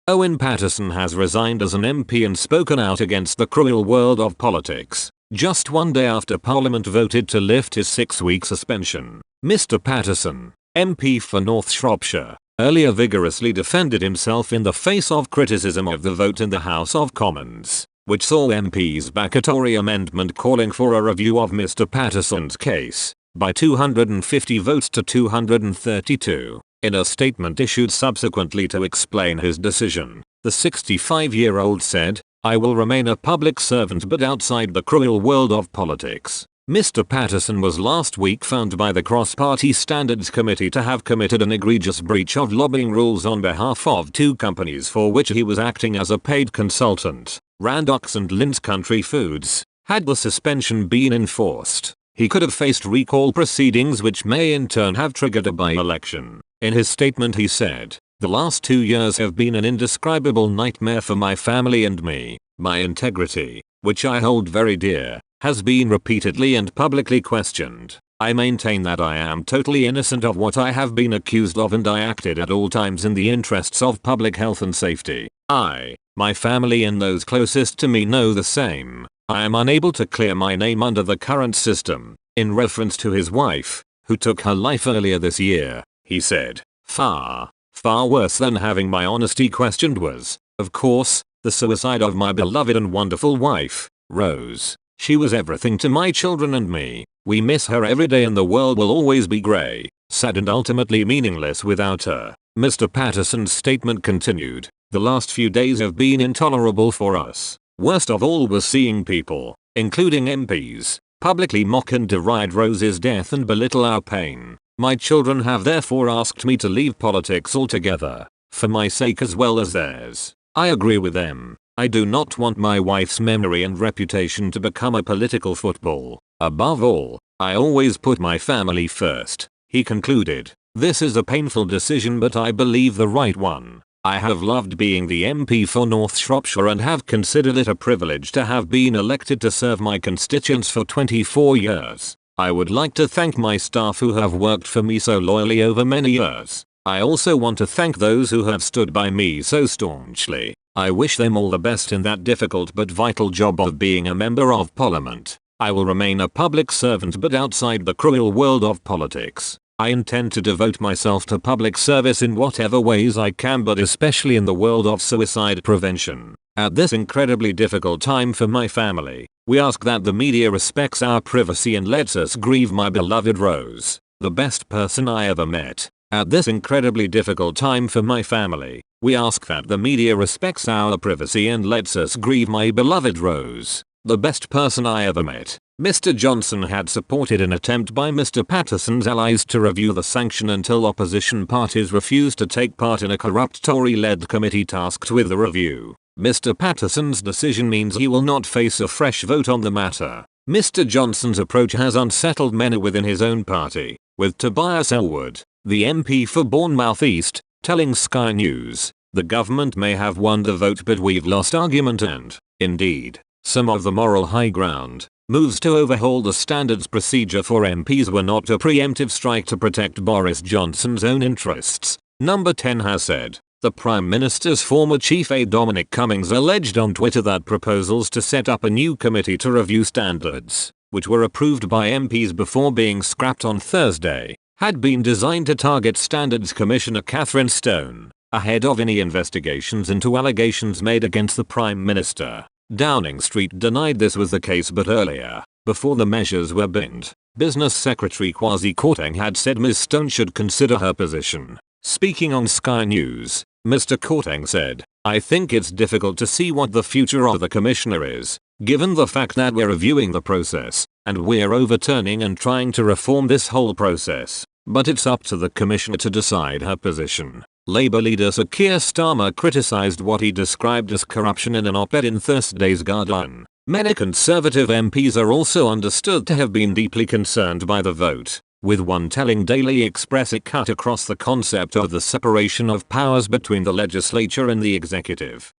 Owen Paterson has resigned as an MP and spoken out against the cruel world of politics, just one day after Parliament voted to lift his 6-week suspension. Mr. Paterson, MP for North Shropshire, earlier vigorously defended himself in the face of criticism of the vote in the House of Commons, which saw MPs back a Tory amendment calling for a review of Mr. Paterson's case, by 250 votes to 232. In a statement issued subsequently to explain his decision, the 65-year-old said, "I will remain a public servant but outside the cruel world of politics." Mr. Paterson was last week found by the Cross-Party Standards Committee to have committed an egregious breach of lobbying rules on behalf of 2 companies for which he was acting as a paid consultant, Randox and Lindt Country Foods. Had the suspension been enforced, he could have faced recall proceedings which may in turn have triggered a by-election. In his statement he said, "The last 2 years have been an indescribable nightmare for my family and me. My integrity, which I hold very dear, has been repeatedly and publicly questioned. I maintain that I am totally innocent of what I have been accused of and I acted at all times in the interests of public health and safety. I, my family and those closest to me know the same. I am unable to clear my name under the current system." In reference to his wife, who took her life earlier this year, he said, Far worse than having my honesty questioned was, of course, the suicide of my beloved and wonderful wife, Rose. She was everything to my children and me. We miss her every day and the world will always be grey, sad and ultimately meaningless without her." Mr. Paterson's statement continued, "The last few days have been intolerable for us. Worst of all was seeing people, including MPs, publicly mock and deride Rose's death and belittle our pain. My children have therefore asked me to leave politics altogether, for my sake as well as theirs. I agree with them. I do not want my wife's memory and reputation to become a political football. Above all, I always put my family first," he concluded. "This is a painful decision but I believe the right one. I have loved being the MP for North Shropshire and have considered it a privilege to have been elected to serve my constituents for 24 years. I would like to thank my staff who have worked for me so loyally over many years. I also want to thank those who have stood by me so staunchly. I wish them all the best in that difficult but vital job of being a member of Parliament. I will remain a public servant but outside the cruel world of politics. I intend to devote myself to public service in whatever ways I can but especially in the world of suicide prevention. At this incredibly difficult time for my family, we ask that the media respects our privacy and lets us grieve my beloved Rose, the best person I ever met. At this incredibly difficult time for my family, we ask that the media respects our privacy and lets us grieve my beloved Rose, the best person I ever met." Mr. Johnson had supported an attempt by Mr. Paterson's allies to review the sanction until opposition parties refused to take part in a corrupt Tory-led committee tasked with the review. Mr. Paterson's decision means he will not face a fresh vote on the matter. Mr. Johnson's approach has unsettled many within his own party, with Tobias Ellwood, the MP for Bournemouth East, telling Sky News, "The government may have won the vote but we've lost argument and, indeed, some of the moral high ground. Moves to overhaul the standards procedure for MPs were not a preemptive strike to protect Boris Johnson's own interests." Number 10 has said. The Prime Minister's former chief aide Dominic Cummings alleged on Twitter that proposals to set up a new committee to review standards, which were approved by MPs before being scrapped on Thursday, had been designed to target Standards Commissioner Catherine Stone, ahead of any investigations into allegations made against the Prime Minister. Downing Street denied this was the case but earlier, before the measures were binned, Business Secretary Kwasi Kwarteng had said Ms Stone should consider her position. Speaking on Sky News, Mr. Kwarteng said, "I think it's difficult to see what the future of the Commissioner is, given the fact that we're reviewing the process, and we're overturning and trying to reform this whole process. But it's up to the Commissioner to decide her position." Labour leader Sir Keir Starmer criticised what he described as corruption in an op-ed in Thursday's Guardian. Many Conservative MPs are also understood to have been deeply concerned by the vote, with one telling Daily Express it cut across the concept of the separation of powers between the legislature and the executive.